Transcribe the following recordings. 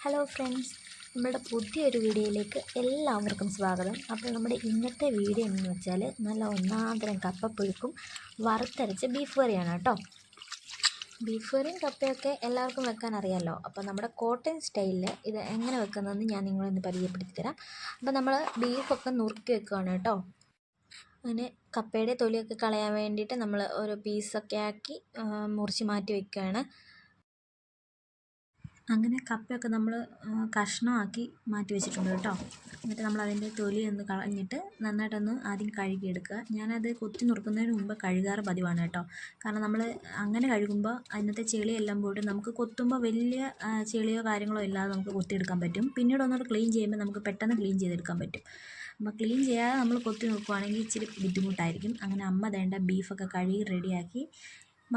Hello friends, നമ്മുടെ പുതിയൊരു വീഡിയോയിലേക്ക് എല്ലാവർക്കും സ്വാഗതം. അപ്പോൾ നമ്മുടെ ഇന്നത്തെ വീഡിയോ എന്ന് വെച്ചാൽ നല്ല ഒന്നാന്തരം കപ്പപ്പുഴുക്കും വറുത്തരച്ച ബീഫ് കറിയാണ് കേട്ടോ. ബീഫ് കറിയും കപ്പയൊക്കെ എല്ലാവർക്കും വെക്കാൻ അറിയാമല്ലോ. അപ്പോൾ നമ്മുടെ കോട്ടയം സ്റ്റൈലിൽ ഇത് എങ്ങനെ വെക്കുന്നതെന്ന് ഞാൻ നിങ്ങളൊന്ന് പരിചയപ്പെടുത്തി തരാം. അപ്പോൾ നമ്മൾ ബീഫൊക്കെ നുറുക്കി വെക്കുകയാണ് കേട്ടോ. അങ്ങനെ കപ്പയുടെ തൊലിയൊക്കെ കളയാൻ വേണ്ടിയിട്ട് നമ്മൾ ഓരോ പീസൊക്കെ ആക്കി മുറിച്ച് മാറ്റി വയ്ക്കുകയാണ്. അങ്ങനെ കപ്പയൊക്കെ നമ്മൾ കഷ്ണമാക്കി മാറ്റി വെച്ചിട്ടുണ്ട് കേട്ടോ. എന്നിട്ട് നമ്മൾ അതിൻ്റെ തൊലി ഒന്ന് കളഞ്ഞിട്ട് നന്നായിട്ടൊന്ന് ആദ്യം കഴുകിയെടുക്കുക. ഞാനത് കൊത്തി നുറുക്കുന്നതിന് മുമ്പ് കഴുകാറ് പതിവാണ് കേട്ടോ. കാരണം നമ്മൾ അങ്ങനെ കഴുകുമ്പോൾ അതിനകത്തെ ചെളിയെല്ലാം പോയിട്ട് നമുക്ക് കൊത്തുമ്പോൾ വലിയ ചെളിയോ കാര്യങ്ങളോ ഇല്ലാതെ നമുക്ക് കൊത്തിയെടുക്കാൻ പറ്റും. പിന്നീട് ഒന്നുകൂടെ ക്ലീൻ ചെയ്യുമ്പോൾ നമുക്ക് പെട്ടെന്ന് ക്ലീൻ ചെയ്തെടുക്കാൻ പറ്റും. അപ്പോൾ ക്ലീൻ ചെയ്യാതെ നമ്മൾ കൊത്തി നോക്കുവാണെങ്കിൽ ഇച്ചിരി ബുദ്ധിമുട്ടായിരിക്കും. അങ്ങനെ അമ്മ വേണ്ട ബീഫൊക്കെ കഴുകി റെഡിയാക്കി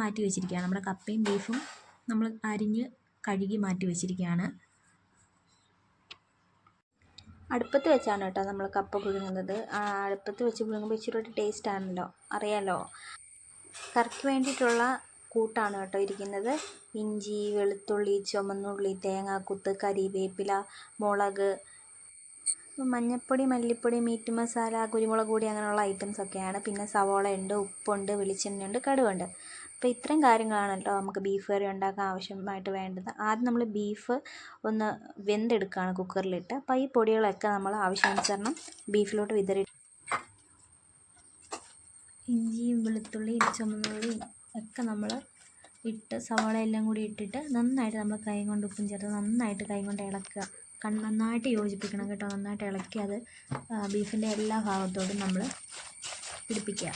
മാറ്റി വെച്ചിരിക്കുകയാണ്. നമ്മുടെ കപ്പയും ബീഫും നമ്മൾ കഴുകി മാറ്റി വെച്ചിരിക്കുകയാണ്. അടുപ്പത്ത് വെച്ചാണ് കേട്ടോ നമ്മൾ കപ്പ പുഴുങ്ങുന്നത്. അടുപ്പത്ത് വെച്ച് പുഴുങ്ങുമ്പോൾ ഇച്ചിരി ഒരു ടേസ്റ്റ് ആണല്ലോ, അറിയാലോ. കറിക്ക് വേണ്ടിയിട്ടുള്ള കൂട്ടാണ് കേട്ടോ ഇരിക്കുന്നത്. ഇഞ്ചി, വെളുത്തുള്ളി, ചുമന്നുള്ളി, തേങ്ങാക്കുത്ത്, കരിവേപ്പില, മുളക്, മഞ്ഞൾപ്പൊടി, മല്ലിപ്പൊടി, മീറ്റ് മസാല, കുരുമുളക് പൊടി, അങ്ങനെയുള്ള ഐറ്റംസൊക്കെയാണ്. പിന്നെ സവോള ഉണ്ട്, ഉപ്പുണ്ട്, വെളിച്ചെണ്ണയുണ്ട്, കടുകുണ്ട്. അപ്പോൾ ഇത്രയും കാര്യങ്ങളാണ് കേട്ടോ നമുക്ക് ബീഫ് കറി ഉണ്ടാക്കാൻ ആവശ്യമായിട്ട് വേണ്ടത്. ആദ്യം നമ്മൾ ബീഫ് ഒന്ന് വെന്തെടുക്കുകയാണ് കുക്കറിലിട്ട്. അപ്പോൾ ഈ പൊടികളൊക്കെ നമ്മൾ ആവശ്യാനുസരണം ബീഫിലോട്ട് വിതറി, ഇഞ്ചിയും വെളുത്തുള്ളിയും ചുമന്നുള്ളിയും ഒക്കെ നമ്മൾ ഇട്ട് സവാള എല്ലാം കൂടി ഇട്ടിട്ട് നന്നായിട്ട് നമ്മൾ കൈ കൊണ്ട് ഉപ്പും ചേർത്ത് നന്നായിട്ട് കൈ കൊണ്ട് ഇളക്കുക. നന്നായിട്ട് യോജിപ്പിക്കണം കേട്ടോ. നന്നായിട്ട് ഇളക്കി അത് ബീഫിൻ്റെ എല്ലാ ഭാഗത്തോടും നമ്മൾ പിടിപ്പിക്കുക.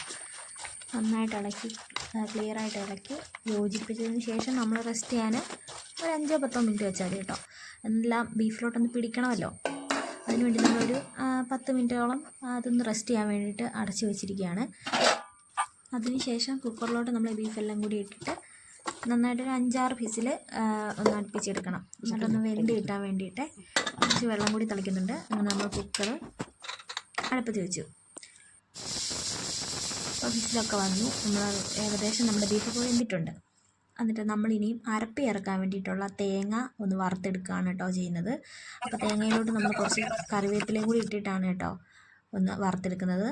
നന്നായിട്ട് ഇളക്കി ക്ലിയറായിട്ട് ഇളക്കി യോജിപ്പിച്ചതിന് ശേഷം നമ്മൾ റെസ്റ്റ് ചെയ്യാൻ ഒരു 5-10 മിനിറ്റ് വെച്ചാൽ മതി കേട്ടോ. എല്ലാം ബീഫിലോട്ടൊന്ന് പിടിക്കണമല്ലോ. അതിനുവേണ്ടി നമ്മളൊരു 10 മിനിറ്റോളം അതൊന്ന് റെസ്റ്റ് ചെയ്യാൻ വേണ്ടിയിട്ട് അടച്ചു വെച്ചിരിക്കുകയാണ്. അതിനുശേഷം കുക്കറിലോട്ട് നമ്മൾ ബീഫെല്ലാം കൂടി ഇട്ടിട്ട് നന്നായിട്ടൊരു 5-6 വിസിൽ ഒന്ന് അടുപ്പിച്ചെടുക്കണം. എന്നിട്ടൊന്ന് വെന്ത് കിട്ടാൻ വേണ്ടിയിട്ട് കുറച്ച് വെള്ളം കൂടി തിളയ്ക്കുന്നുണ്ട്. അങ്ങനെ നമ്മൾ കുക്കർ അടുപ്പത്ത് വെച്ചു. അപ്പോൾ വിസിലൊക്കെ വന്നു. നമ്മൾ ഏകദേശം നമ്മുടെ ബീഫൊക്കെ വെന്തിട്ടുണ്ട്. എന്നിട്ട് നമ്മളിനിയും അരപ്പ് ചേർക്കാൻ വേണ്ടിയിട്ടുള്ള തേങ്ങ ഒന്ന് വറുത്തെടുക്കുകയാണ് കേട്ടോ ചെയ്യുന്നത്. അപ്പോൾ തേങ്ങയിലോട്ട് നമ്മൾ കുറച്ച് കറിവേപ്പിലയും കൂടി ഇട്ടിട്ടാണ് കേട്ടോ ഒന്ന് വറുത്തെടുക്കുന്നത്.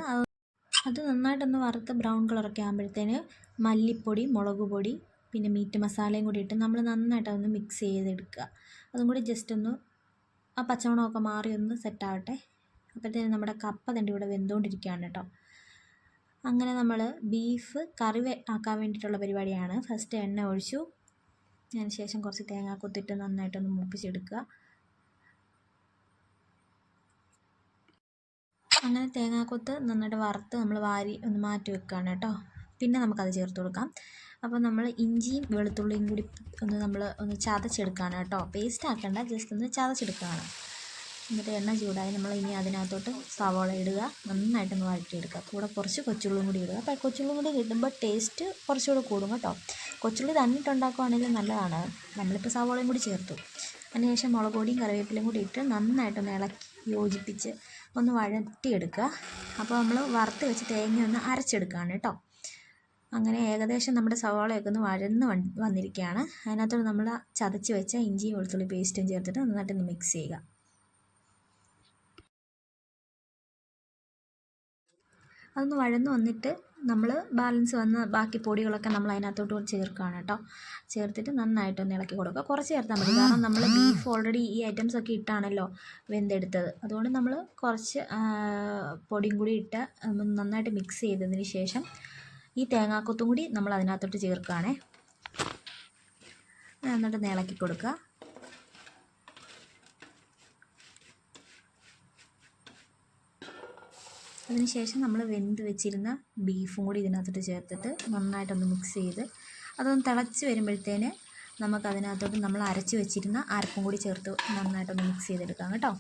അത് നന്നായിട്ടൊന്ന് വറുത്ത് ബ്രൗൺ കളറൊക്കെ ആകുമ്പോഴത്തേന് മല്ലിപ്പൊടി, മുളക് പൊടി, പിന്നെ മീറ്റ് മസാലയും കൂടി ഇട്ട് നമ്മൾ നന്നായിട്ടൊന്ന് മിക്സ് ചെയ്തെടുക്കുക. അതും കൂടി ജസ്റ്റ് ഒന്ന് ആ പച്ചമണമൊക്കെ മാറി ഒന്ന് സെറ്റാവട്ടെ. അപ്പോഴത്തേനും നമ്മുടെ കപ്പ തണ്ടി ഇവിടെ വെന്തുകൊണ്ടിരിക്കുകയാണ് കേട്ടോ. അങ്ങനെ നമ്മൾ ബീഫ് കറി ആക്കാൻ വേണ്ടിയിട്ടുള്ള പരിപാടിയാണ്. ഫസ്റ്റ് എണ്ണ ഒഴിച്ചു. അതിന് ശേഷം കുറച്ച് തേങ്ങ കൊത്തിട്ട് നന്നായിട്ടൊന്ന് മൂപ്പിച്ചെടുക്കുക. അങ്ങനെ തേങ്ങാക്കൊത്ത് നന്നായിട്ട് വറുത്ത് നമ്മൾ വാരി ഒന്ന് മാറ്റി വെക്കുകയാണ് കേട്ടോ. പിന്നെ നമുക്കത് ചേർത്ത് കൊടുക്കാം. അപ്പോൾ നമ്മൾ ഇഞ്ചിയും വെളുത്തുള്ളിയും കൂടി ഒന്ന് ചതച്ചെടുക്കുകയാണ് കേട്ടോ. പേസ്റ്റ് ആക്കണ്ട, ജസ്റ്റ് ഒന്ന് ചതച്ചെടുക്കുകയാണ്. എന്നിട്ട് എണ്ണ ചൂടായി നമ്മൾ ഇനി അതിനകത്തോട്ട് സവോള ഇടുക. നന്നായിട്ടൊന്ന് വഴറ്റിയെടുക്കുക. കൂടെ കുറച്ച് കൊച്ചുള്ളിയും കൂടി ഇടുക. അപ്പോൾ കൊച്ചുള്ളിയും കൂടി ഇടുമ്പോൾ ടേസ്റ്റ് കുറച്ചുകൂടി കൂടും കേട്ടോ. കൊച്ചുള്ളി തന്നിട്ടുണ്ടാക്കുകയാണെങ്കിൽ നല്ലതാണ്. നമ്മളിപ്പോൾ സവോളയും കൂടി ചേർത്തു. അതിനുശേഷം മുളക് പൊടിയും കറിവേപ്പിലയും കൂടി ഇട്ട് നന്നായിട്ടൊന്ന് ഇളക്കി യോജിപ്പിച്ച് ഒന്ന് വഴറ്റിയെടുക്കുക. അപ്പോൾ നമ്മൾ വറുത്ത് വെച്ച് തേങ്ങ ഒന്ന് അരച്ചെടുക്കുകയാണ് കേട്ടോ. അങ്ങനെ ഏകദേശം നമ്മുടെ സവാളയൊക്കെ ഒന്ന് വഴന്ന് വന്നിരിക്കുകയാണ്. അതിനകത്തോട് നമ്മൾ ചതച്ച് വെച്ച ഇഞ്ചിയും വെളുത്തുള്ളി പേസ്റ്റും ചേർത്തിട്ട് നന്നായിട്ടൊന്ന് മിക്സ് ചെയ്യുക. അതൊന്ന് വഴന്ന് വന്നിട്ട് നമ്മൾ ബാലൻസ് വന്ന ബാക്കി പൊടികളൊക്കെ നമ്മൾ അതിനകത്തോട്ട് ചേർക്കുകയാണ് കേട്ടോ. ചേർത്തിട്ട് നന്നായിട്ടൊന്ന് ഇളക്കി കൊടുക്കുക. കുറച്ച് ചേർത്താൽ മതി, കാരണം നമ്മൾ ബീഫ് ഓൾറെഡി ഈ ഐറ്റംസൊക്കെ ഇട്ടാണല്ലോ വെന്തെടുത്തത്. അതുകൊണ്ട് നമ്മൾ കുറച്ച് പൊടിയും കൂടി ഇട്ട് നന്നായിട്ട് മിക്സ് ചെയ്തതിന് ശേഷം ഈ തേങ്ങാക്കൊത്തും കൂടി നമ്മൾ അതിനകത്തോട്ട് ചേർക്കുകയാണേ. എന്നിട്ട് ഇളക്കി കൊടുക്കുക. അതിനുശേഷം നമ്മൾ വെന്ത് വെച്ചിരുന്ന ബീഫും കൂടി ഇതിനകത്തോട്ട് ചേർത്തിട്ട് നന്നായിട്ടൊന്ന് മിക്സ് ചെയ്ത് അതൊന്ന് തിളച്ച് വരുമ്പോഴത്തേന് നമുക്കതിനകത്തോട്ട് നമ്മൾ അരച്ച് വെച്ചിരുന്ന അരപ്പും കൂടി ചേർത്ത് നന്നായിട്ടൊന്ന് മിക്സ് ചെയ്തെടുക്കാം കേട്ടോ.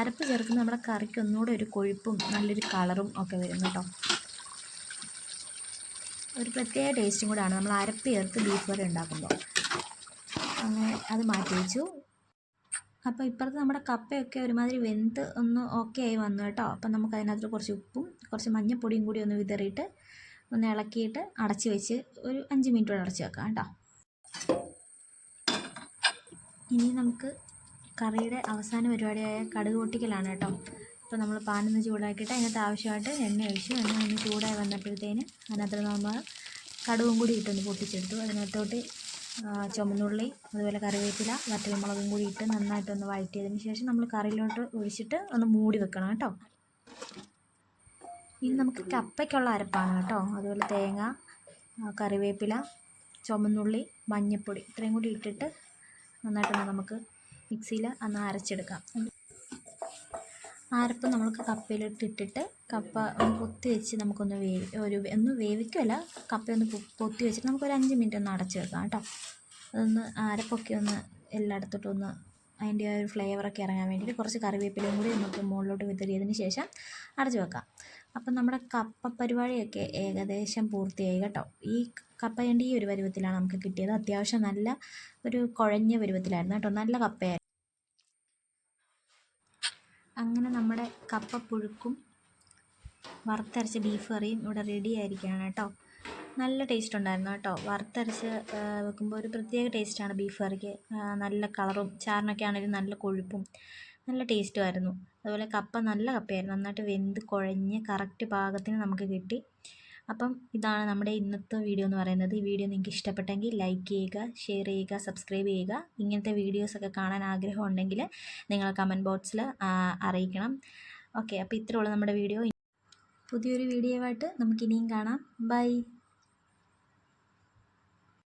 അരപ്പ് ചേർക്കുന്ന നമ്മുടെ കറിക്ക് ഒന്നുകൂടെ ഒരു കൊഴുപ്പും നല്ലൊരു കളറും ഒക്കെ വരും കേട്ടോ. ഒരു പ്രത്യേക ടേസ്റ്റും കൂടെയാണ് നമ്മൾ അരപ്പ് ചേർത്ത് ബീഫ് കറി ഉണ്ടാക്കുമ്പോൾ. അങ്ങനെ അത് മാറ്റി വെച്ചു. അപ്പോൾ ഇപ്പുറത്ത് നമ്മുടെ കപ്പയൊക്കെ ഒരുമാതിരി വെന്ത് ഒന്ന് ഓക്കെ ആയി വന്നു കേട്ടോ. അപ്പം നമുക്ക് അതിനകത്ത് കുറച്ച് ഉപ്പും കുറച്ച് മഞ്ഞൾപ്പൊടിയും കൂടി ഒന്ന് വിതറിയിട്ട് ഒന്ന് ഇളക്കിയിട്ട് അടച്ച് വെച്ച് ഒരു 5 മിനിറ്റ് കൂടെ അടച്ച് വെക്കാം കേട്ടോ. ഇനി നമുക്ക് കറിയുടെ അവസാന പരിപാടിയായ കടുക് പൊട്ടിക്കലാണ് കേട്ടോ. അപ്പോൾ നമ്മൾ പാനൊന്ന് ചൂടാക്കിയിട്ട് അതിനകത്ത് ആവശ്യമായിട്ട് എണ്ണ ഒഴിച്ചു. എണ്ണ ഒന്ന് ചൂടായി വന്നപ്പോഴത്തേന് അതിനകത്ത് നമ്മൾ കടുകും കൂടി ഇട്ടൊന്ന് പൊട്ടിച്ചെടുത്തു. അതിനകത്തോട്ട് ചുമന്നുള്ളി, അതുപോലെ കറിവേപ്പില, വറ്റൽമുളകും കൂടി ഇട്ട് നന്നായിട്ടൊന്ന് വഴറ്റിയതിന് ശേഷം നമ്മൾ കറിയിലോട്ട് ഒഴിച്ചിട്ട് ഒന്ന് മൂടി വെക്കണം കേട്ടോ. ഇനി നമുക്ക് കപ്പയ്ക്കുള്ള അരപ്പാണ് കേട്ടോ. അതുപോലെ തേങ്ങ, കറിവേപ്പില, ചുമന്നുള്ളി, മഞ്ഞൾപ്പൊടി ഇത്രയും കൂടി ഇട്ടിട്ട് നന്നായിട്ടൊന്ന് നമുക്ക് മിക്സിയിൽ ഒന്ന് അരച്ചെടുക്കാം. അരപ്പ് നമുക്ക് കപ്പയിലിട്ടിട്ട് കപ്പ ഒന്ന് പൊത്തി വെച്ച് നമുക്കൊന്ന് ഒന്ന് വേവിക്കുമല്ല, കപ്പയൊന്ന് പൊത്തി വെച്ചിട്ട് നമുക്കൊരു 5 മിനിറ്റ് ഒന്ന് അടച്ച് വെക്കാം കേട്ടോ. അതൊന്ന് അരപ്പൊക്കെ ഒന്ന് എല്ലായിടത്തോട്ടൊന്ന് അതിൻ്റെ ആ ഒരു ഫ്ലേവറൊക്കെ ഇറങ്ങാൻ വേണ്ടിയിട്ട് കുറച്ച് കറിവേപ്പിലയും കൂടി നമുക്ക് മുകളിലോട്ട് വിതറിയതിന് ശേഷം അടച്ച് വെക്കാം. അപ്പം നമ്മുടെ കപ്പ പരിപാടിയൊക്കെ ഏകദേശം പൂർത്തിയായി കേട്ടോ. ഈ കപ്പയണ്ടി ഈ ഒരു പരുവത്തിലാണ് നമുക്ക് കിട്ടിയത്. അത്യാവശ്യം നല്ല ഒരു കുഴഞ്ഞ പരുവത്തിലായിരുന്നു കേട്ടോ. നല്ല കപ്പയായിരുന്നു. അങ്ങനെ നമ്മുടെ കപ്പ പുഴുക്കും വറുത്തരച്ച ബീഫ് കറിയും ഇവിടെ റെഡി ആയിരിക്കുകയാണ് കേട്ടോ. നല്ല ടേസ്റ്റ് ഉണ്ടായിരുന്നു കേട്ടോ. വറുത്തരച്ച് വെക്കുമ്പോൾ ഒരു പ്രത്യേക ടേസ്റ്റാണ് ബീഫ് കറിക്ക്. നല്ല കളറും ചാറിനൊക്കെ ആണെങ്കിലും നല്ല കൊഴുപ്പും നല്ല ടേസ്റ്റുമായിരുന്നു. അതുപോലെ കപ്പ നല്ല കപ്പയായിരുന്നു, നന്നായിട്ട് വെന്ത് കുഴഞ്ഞ് കറക്റ്റ് പാകത്തിന് നമുക്ക് കിട്ടി. അപ്പം ഇതാണ് നമ്മുടെ ഇന്നത്തെ വീഡിയോ എന്ന് പറയുന്നത്. ഈ വീഡിയോ നിങ്ങൾക്ക് ഇഷ്ടപ്പെട്ടെങ്കിൽ ലൈക്ക് ചെയ്യുക, ഷെയർ ചെയ്യുക, സബ്സ്ക്രൈബ് ചെയ്യുക. ഇങ്ങനത്തെ വീഡിയോസൊക്കെ കാണാൻ ആഗ്രഹമുണ്ടെങ്കിൽ നിങ്ങൾ കമൻറ്റ് ബോക്സിൽ അറിയിക്കണം. ഓക്കെ, അപ്പോൾ ഇത്രയുള്ള നമ്മുടെ വീഡിയോ. പുതിയൊരു വീഡിയോ ആയിട്ട് നമുക്കിനിയും കാണാം. ബൈ.